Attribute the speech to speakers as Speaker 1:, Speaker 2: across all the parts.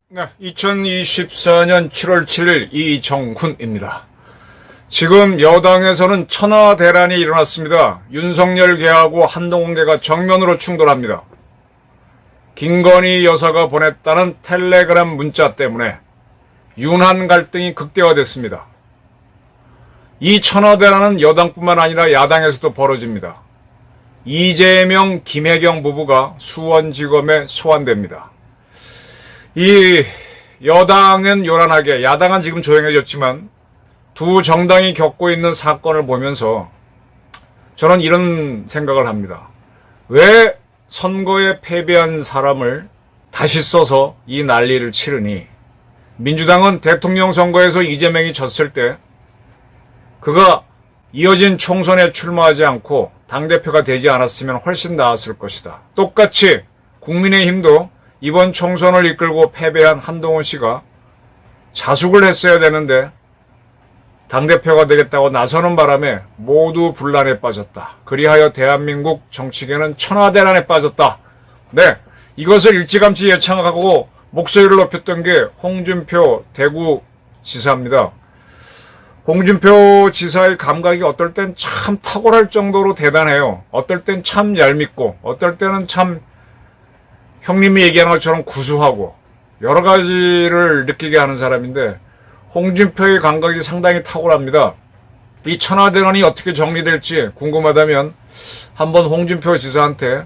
Speaker 1: 네, 2024년 7월 7일 이정훈입니다. 지금 여당에서는 천하대란이 일어났습니다. 윤석열계하고 한동훈계가 정면으로 충돌합니다. 김건희 여사가 보냈다는 텔레그램 문자 때문에 윤한 갈등이 극대화됐습니다. 이 천하대란은 여당뿐만 아니라 야당에서도 벌어집니다. 이재명, 김혜경 부부가 수원지검에 소환됩니다. 이 여당은 요란하게, 야당은 지금 조용해졌지만 두 정당이 겪고 있는 사건을 보면서 저는 이런 생각을 합니다. 왜 선거에 패배한 사람을 다시 써서 이 난리를 치르니? 민주당은 대통령 선거에서 이재명이 졌을 때 그가 이어진 총선에 출마하지 않고 당대표가 되지 않았으면 훨씬 나았을 것이다. 똑같이 국민의힘도 이번 총선을 이끌고 패배한 한동훈 씨가 자숙을 했어야 되는데 당대표가 되겠다고 나서는 바람에 모두 분란에 빠졌다. 그리하여 대한민국 정치계는 천하대란에 빠졌다. 네, 이것을 일찌감치 예측하고 목소리를 높였던 게 홍준표 대구지사입니다. 홍준표 지사의 감각이 어떨 땐 참 탁월할 정도로 대단해요. 어떨 땐 참 얄밉고, 어떨 때는 참 형님이 얘기하는 것처럼 구수하고 여러 가지를 느끼게 하는 사람인데 홍준표의 감각이 상당히 탁월합니다. 이 천하대란이 어떻게 정리될지 궁금하다면 한번 홍준표 지사한테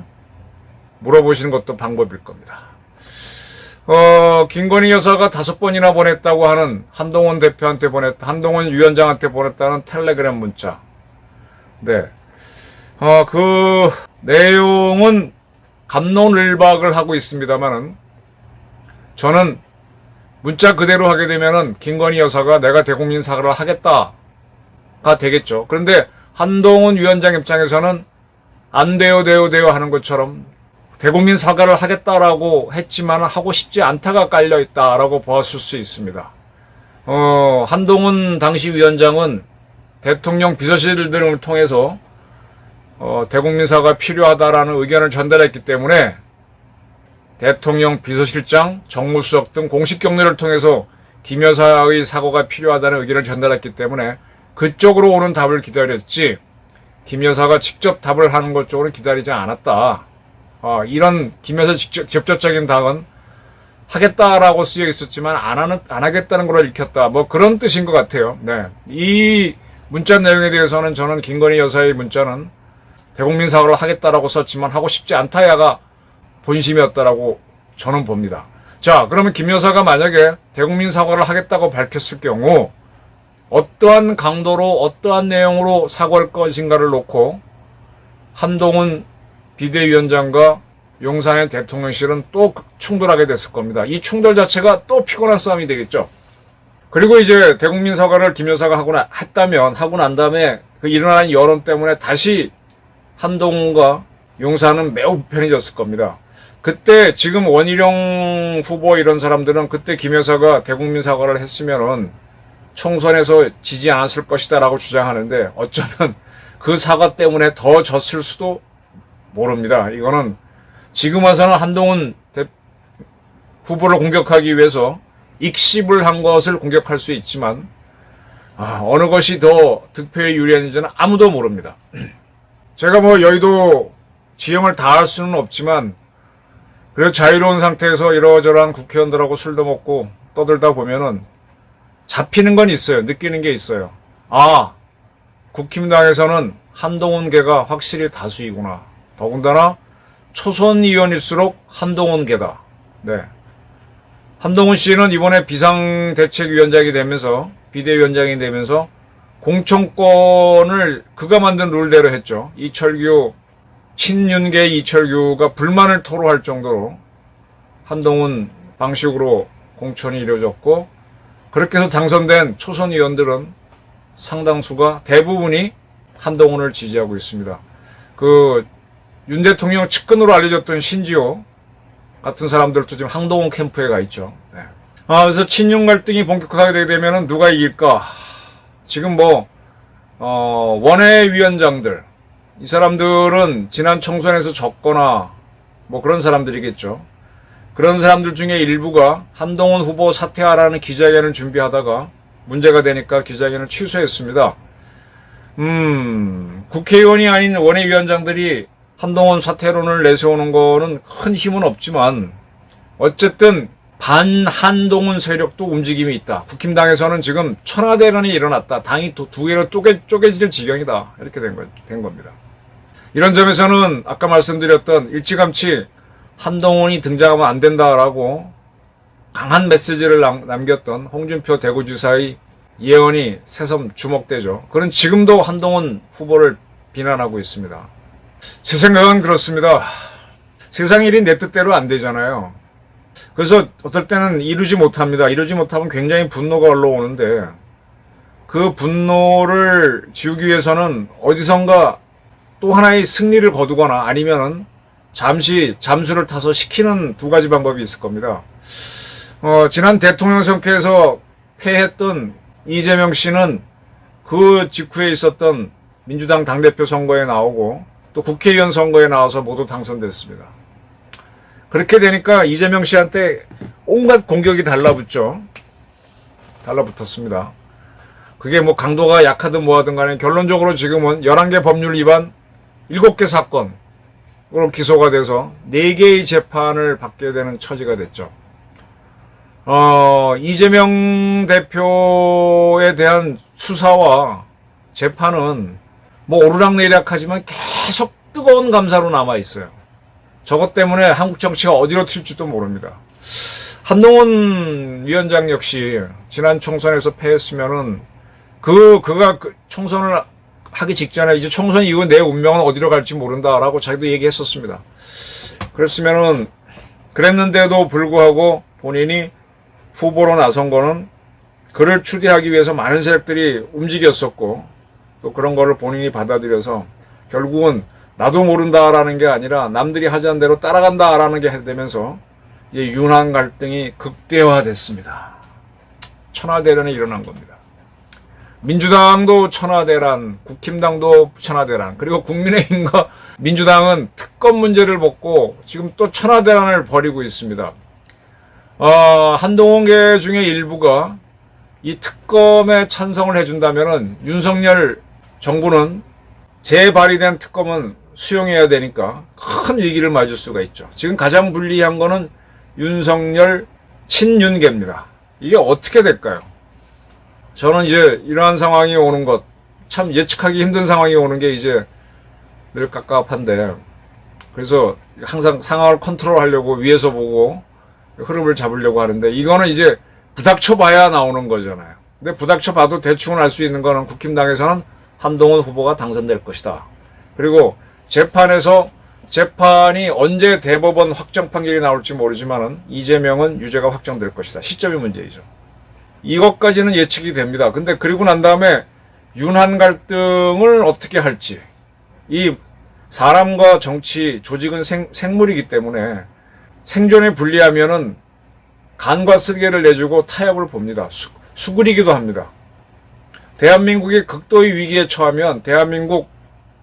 Speaker 1: 물어보시는 것도 방법일 겁니다. 김건희 여사가 5번이나 보냈다고 하는 한동훈 한동훈 위원장한테 보냈다는 텔레그램 문자. 네. 그 내용은 갑론을박을 하고 있습니다만은 저는 문자 그대로 하게 되면은 김건희 여사가 내가 대국민 사과를 하겠다가 되겠죠. 그런데 한동훈 위원장 입장에서는 안 돼요 하는 것처럼 대국민 사과를 하겠다라고 했지만 하고 싶지 않다가 깔려있다라고 보았을 수 있습니다. 한동훈 당시 위원장은 대통령 비서실들을 통해서 대국민 사과가 필요하다라는 의견을 전달했기 때문에 대통령 비서실장, 정무수석 등 공식 경로를 통해서 김 여사의 사과가 필요하다는 의견을 전달했기 때문에 그쪽으로 오는 답을 기다렸지 김 여사가 직접 답을 하는 것 쪽으로는 기다리지 않았다. 이런 김 여사 직접적인 답은 하겠다라고 쓰여 있었지만 안 하겠다는 걸로 읽혔다. 뭐 그런 뜻인 것 같아요. 네. 이 문자 내용에 대해서는 저는 김건희 여사의 문자는 대국민 사과를 하겠다라고 썼지만 하고 싶지 않다야가 본심이었다라고 저는 봅니다. 자, 그러면 김 여사가 만약에 대국민 사과를 하겠다고 밝혔을 경우 어떠한 강도로 어떠한 내용으로 사과할 것인가를 놓고 한동훈 비대위원장과 용산의 대통령실은 또 충돌하게 됐을 겁니다. 이 충돌 자체가 또 피곤한 싸움이 되겠죠. 그리고 이제 대국민 사과를 김 여사가 하고 난 다음에 그 일어나는 여론 때문에 다시 한동훈과 용산은 매우 불편해졌을 겁니다. 그때 지금 원희룡 후보 이런 사람들은 그때 김 여사가 대국민 사과를 했으면은 총선에서 지지 않았을 것이다라고 주장하는데 어쩌면 그 사과 때문에 더 졌을 수도 모릅니다. 이거는 지금 와서는 한동훈 후보를 공격하기 위해서 익십을 한 것을 공격할 수 있지만 어느 것이 더 득표에 유리했는지는 아무도 모릅니다. 제가 뭐 여의도 지형을 다 할 수는 없지만 그래도 자유로운 상태에서 이러저러한 국회의원들하고 술도 먹고 떠들다 보면은 잡히는 건 있어요. 느끼는 게 있어요. 국힘당에서는 한동훈계가 확실히 다수이구나. 더군다나 초선 의원일수록 한동훈계다. 네. 한동훈 씨는 이번에 비상대책위원장이 되면서 비대위원장이 되면서 공천권을 그가 만든 룰대로 했죠. 친윤계 이철규가 불만을 토로할 정도로 한동훈 방식으로 공천이 이루어졌고 그렇게 해서 당선된 초선 의원들은 상당수가 대부분이 한동훈을 지지하고 있습니다. 윤 대통령 측근으로 알려졌던 신지호 같은 사람들도 지금 한동훈 캠프에 가 있죠. 네. 그래서 친윤 갈등이 본격화하게 되게 되면은 누가 이길까? 지금 원외위원장들, 이 사람들은 지난 총선에서 졌거나 그런 사람들이겠죠. 그런 사람들 중에 일부가 한동훈 후보 사퇴하라는 기자회견을 준비하다가 문제가 되니까 기자회견을 취소했습니다. 국회의원이 아닌 원외위원장들이 한동훈 사퇴론을 내세우는 거는 큰 힘은 없지만 어쨌든 반한동훈 세력도 움직임이 있다. 국힘당에서는 지금 천하대란이 일어났다. 당이 두 개로 쪼개질 지경이다. 이렇게 된 겁니다. 이런 점에서는 아까 말씀드렸던 일찌감치 한동훈이 등장하면 안 된다라고 강한 메시지를 남겼던 홍준표 대구지사의 예언이 새삼 주목되죠. 그는 지금도 한동훈 후보를 비난하고 있습니다. 제 생각은 그렇습니다. 세상 일이 내 뜻대로 안 되잖아요. 그래서 어떨 때는 이루지 못합니다. 이루지 못하면 굉장히 분노가 올라오는데 그 분노를 지우기 위해서는 어디선가 또 하나의 승리를 거두거나 아니면은 잠시 잠수를 타서 식히는 두 가지 방법이 있을 겁니다. 지난 대통령 선거에서 패했던 이재명 씨는 그 직후에 있었던 민주당 당대표 선거에 나오고 또 국회의원 선거에 나와서 모두 당선됐습니다. 그렇게 되니까 이재명 씨한테 온갖 공격이 달라붙었습니다. 그게 강도가 약하든 뭐하든 간에 결론적으로 지금은 11개 법률 위반 7개 사건으로 기소가 돼서 4개의 재판을 받게 되는 처지가 됐죠. 이재명 대표에 대한 수사와 재판은 오르락내리락하지만 계속 뜨거운 감사로 남아있어요. 저것 때문에 한국 정치가 어디로 튈지도 모릅니다. 한동훈 위원장 역시 지난 총선에서 패했으면은 그가 총선을 하기 직전에 이제 총선 이후 내 운명은 어디로 갈지 모른다라고 자기도 얘기했었습니다. 그랬는데도 불구하고 본인이 후보로 나선 거는 그를 추대하기 위해서 많은 세력들이 움직였었고 또 그런 거를 본인이 받아들여서 결국은 나도 모른다라는 게 아니라 남들이 하자는 대로 따라간다라는 게 되면서 이제 윤한 갈등이 극대화됐습니다. 천하대란이 일어난 겁니다. 민주당도 천하대란, 국힘당도 천하대란, 그리고 국민의힘과 민주당은 특검 문제를 먹고 지금 또 천하대란을 벌이고 있습니다. 한동훈계 중에 일부가 이 특검에 찬성을 해준다면은 윤석열 정부는 재발의된 특검은 수용해야 되니까 큰 위기를 맞을 수가 있죠. 지금 가장 불리한 거는 윤석열 친윤계입니다. 이게 어떻게 될까요? 저는 이제 이러한 상황이 오는 것, 참 예측하기 힘든 상황이 오는 게 이제 늘 깝깝한데, 그래서 항상 상황을 컨트롤하려고 위에서 보고 흐름을 잡으려고 하는데, 이거는 이제 부닥쳐봐야 나오는 거잖아요. 근데 부닥쳐봐도 대충은 알 수 있는 거는 국힘당에서는 한동훈 후보가 당선될 것이다. 그리고 재판이 언제 대법원 확정 판결이 나올지 모르지만은 이재명은 유죄가 확정될 것이다. 시점이 문제이죠. 이것까지는 예측이 됩니다. 근데 그리고 난 다음에 윤한 갈등을 어떻게 할지. 이 사람과 정치, 조직은 생물이기 때문에 생존에 불리하면은 간과 쓸개를 내주고 타협을 봅니다. 수그리기도 합니다. 대한민국이 극도의 위기에 처하면 대한민국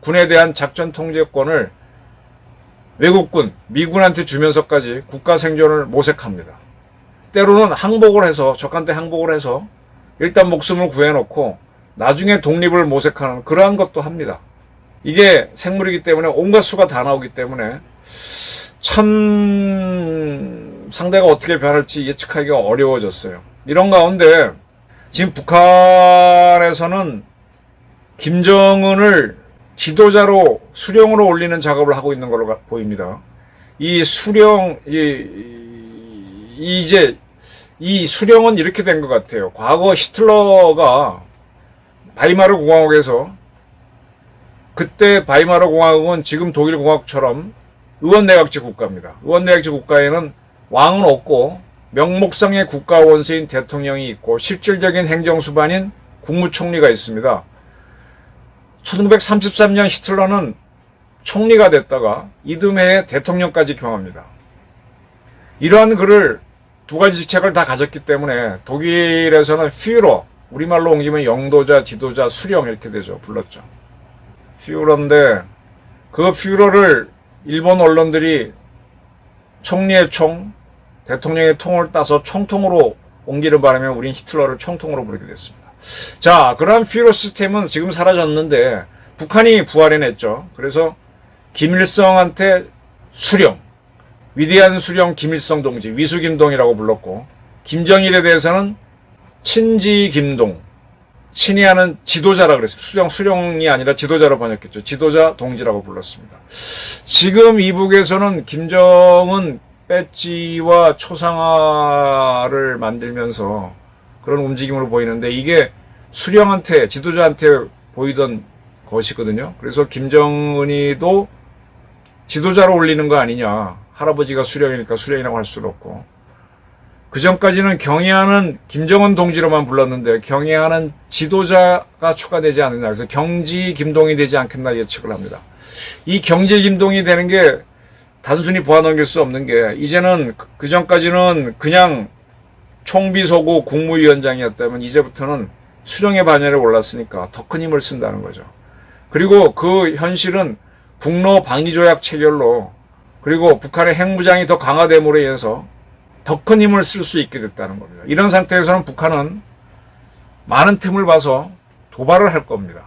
Speaker 1: 군에 대한 작전 통제권을 외국군, 미군한테 주면서까지 국가 생존을 모색합니다. 때로는 적한테 항복을 해서 일단 목숨을 구해놓고 나중에 독립을 모색하는 그러한 것도 합니다. 이게 생물이기 때문에 온갖 수가 다 나오기 때문에 참 상대가 어떻게 변할지 예측하기가 어려워졌어요. 이런 가운데 지금 북한에서는 김정은을 지도자로 수령으로 올리는 작업을 하고 있는 걸로 보입니다. 이 수령은 이렇게 된 것 같아요. 과거 히틀러가 바이마르 공화국에서, 그때 바이마르 공화국은 지금 독일 공화국처럼 의원내각제 국가입니다. 의원내각제 국가에는 왕은 없고 명목상의 국가 원수인 대통령이 있고 실질적인 행정수반인 국무총리가 있습니다. 1933년 히틀러는 총리가 됐다가 이듬해에 대통령까지 경합니다. 이러한 그를 두 가지 직책을 다 가졌기 때문에 독일에서는 퓨러, 우리말로 옮기면 영도자, 지도자, 수령 이렇게 되죠. 불렀죠. 퓨러인데 그 퓨러를 일본 언론들이 총리의 총, 대통령의 통을 따서 총통으로 옮기는 바람에 우린 히틀러를 총통으로 부르게 됐습니다. 자, 그러한 퓨러 시스템은 지금 사라졌는데 북한이 부활해냈죠. 그래서 김일성한테 수령, 위대한 수령 김일성 동지, 위수김동이라고 불렀고, 김정일에 대해서는 친지김동, 친이 하는 지도자라 그랬습니다. 수령이 아니라 지도자로 번역했죠. 지도자 동지라고 불렀습니다. 지금 이북에서는 김정은 배지와 초상화를 만들면서 그런 움직임으로 보이는데 이게 수령한테, 지도자한테 보이던 것이거든요. 그래서 김정은이도 지도자로 올리는 거 아니냐. 할아버지가 수령이니까 수령이라고 할 수는 없고. 그 전까지는 경애하는 김정은 동지로만 불렀는데 경애하는 지도자가 추가되지 않느냐. 그래서 경지 김동이 되지 않겠나 예측을 합니다. 이 경지 김동이 되는 게 단순히 보아 넘길 수 없는 게 이제는 그 전까지는 그냥 총비서고 국무위원장이었다면 이제부터는 수령의 반열에 올랐으니까 더 큰 힘을 쓴다는 거죠. 그리고 그 현실은 북러 방위조약 체결로 그리고 북한의 핵무장이 더 강화됨으로 인해서 더 큰 힘을 쓸 수 있게 됐다는 겁니다. 이런 상태에서는 북한은 많은 틈을 봐서 도발을 할 겁니다.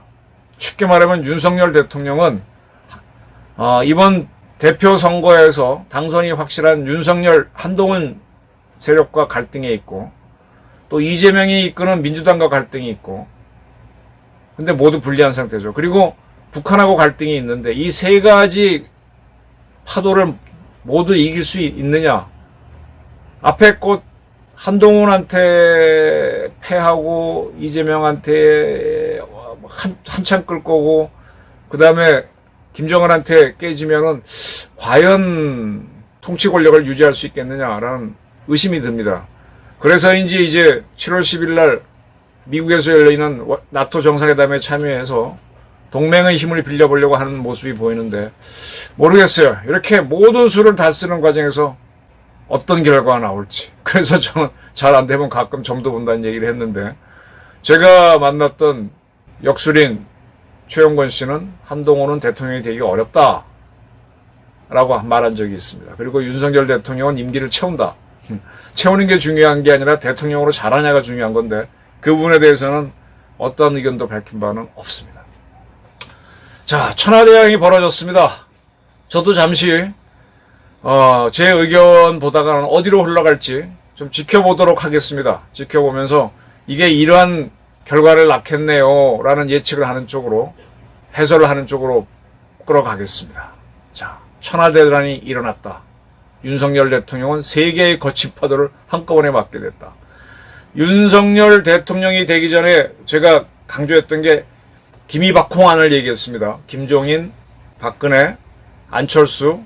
Speaker 1: 쉽게 말하면 윤석열 대통령은 이번 대표 선거에서 당선이 확실한 윤석열 한동훈 세력과 갈등에 있고 또 이재명이 이끄는 민주당과 갈등이 있고 근데 모두 불리한 상태죠. 그리고 북한하고 갈등이 있는데 이 세 가지 파도를 모두 이길 수 있느냐. 앞에 꽃 한동훈한테 패하고 이재명한테 한참 끌 거고 그 다음에 김정은한테 깨지면은 과연 통치 권력을 유지할 수 있겠느냐라는 의심이 듭니다. 그래서인지 이제 7월 10일 날 미국에서 열리는 나토 정상회담에 참여해서 동맹의 힘을 빌려보려고 하는 모습이 보이는데 모르겠어요. 이렇게 모든 수를 다 쓰는 과정에서 어떤 결과가 나올지. 그래서 저는 잘 안 되면 가끔 점도 본다는 얘기를 했는데 제가 만났던 역술인 최영권 씨는 한동훈은 대통령이 되기 어렵다 라고 말한 적이 있습니다. 그리고 윤석열 대통령은 임기를 채운다. 채우는 게 중요한 게 아니라 대통령으로 잘하냐가 중요한 건데 그 부분에 대해서는 어떤 의견도 밝힌 바는 없습니다. 자, 천하대항이 벌어졌습니다. 저도 잠시 제 의견 보다가는 어디로 흘러갈지 좀 지켜보도록 하겠습니다. 지켜보면서 이게 이러한 결과를 낳겠네요 라는 예측을 하는 쪽으로 해설을 하는 쪽으로 끌어가겠습니다. 자, 천하대란이 일어났다. 윤석열 대통령은 세 개의 거친 파도를 한꺼번에 맞게 됐다. 윤석열 대통령이 되기 전에 제가 강조했던 게 김이박홍안을 얘기했습니다. 김종인, 박근혜, 안철수,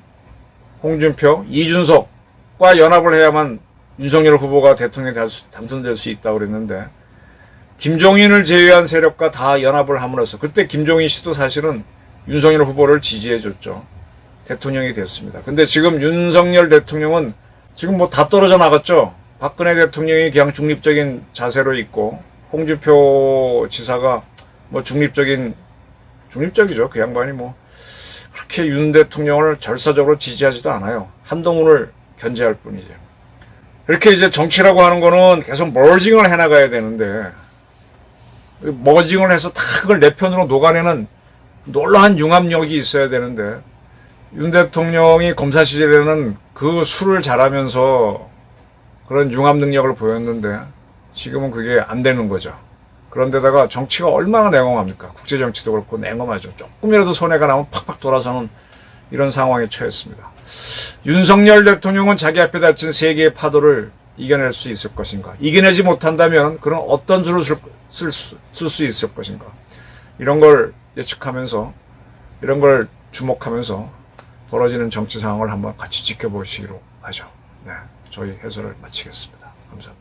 Speaker 1: 홍준표, 이준석과 연합을 해야만 윤석열 후보가 대통령에 당선될 수 있다고 그랬는데 김종인을 제외한 세력과 다 연합을 함으로써 그때 김종인 씨도 사실은 윤석열 후보를 지지해줬죠. 대통령이 됐습니다. 근데 지금 윤석열 대통령은 지금 뭐 다 떨어져 나갔죠. 박근혜 대통령이 그냥 중립적인 자세로 있고 홍준표 지사가 뭐 중립적이죠. 그 양반이 뭐 그렇게 윤 대통령을 절사적으로 지지하지도 않아요. 한동훈을 견제할 뿐이죠. 이렇게 이제 정치라고 하는 거는 계속 머징을 해나가야 되는데 머징을 해서 다 그걸 내 편으로 녹아내는 놀라운 융합력이 있어야 되는데 윤 대통령이 검사 시절에는 그 술을 잘하면서 그런 융합 능력을 보였는데 지금은 그게 안 되는 거죠. 그런데다가 정치가 얼마나 냉엄합니까? 국제정치도 그렇고 냉엄하죠. 조금이라도 손해가 나면 팍팍 돌아서는 이런 상황에 처했습니다. 윤석열 대통령은 자기 앞에 닥친 세 개의 파도를 이겨낼 수 있을 것인가? 이겨내지 못한다면 그런 어떤 수를 쓸 수 있을 것인가? 이런 걸 예측하면서 이런 걸 주목하면서 벌어지는 정치 상황을 한번 같이 지켜보시기로 하죠. 네, 저희 해설을 마치겠습니다. 감사합니다.